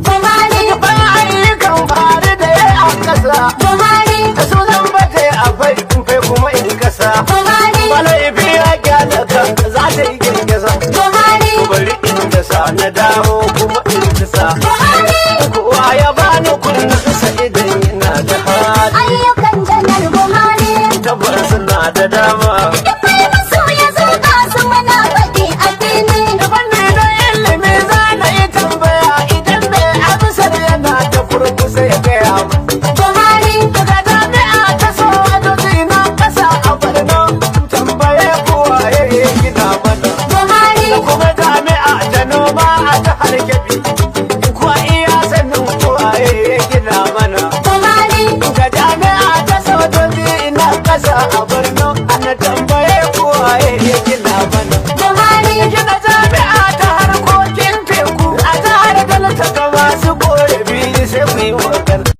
Buhari. Ba ayyukan fari da ya a ƙasa. Buhari. Da sunan baje a fai kuma in kasa. Buhari. Malaifi ya gyara kanka za ta yi girgiza. Buhari. Bari in dasa na dawo kuma in dasa. Buhari. Kowa ya bani kunnen sa idan yana da hali. Ayyukan janar Buhari. Tabbas suna da dama. Duk mai maso ya zo ga su mana faɗi a fili. Da fanni da ilimi za na yi tambaya idan mai amsar yana da kurkusa ya gaya mu. Buhari. Daga jami'a ta so wajoji na kasa a Borno tambaye kowa ya yi gina mana. Buhari. Da kuma jami'a ta noma a jihar Kebbi kuwa iya sanin kowa ya yi gina mana. Buhari. Ga jami'a ta sojoji na kasa a Borno ana tambaye kowa ya yi gina mana. Buhari. Gina jami'a ta harkokin teku a jihar Delta ga masu korafi sai ku yi wa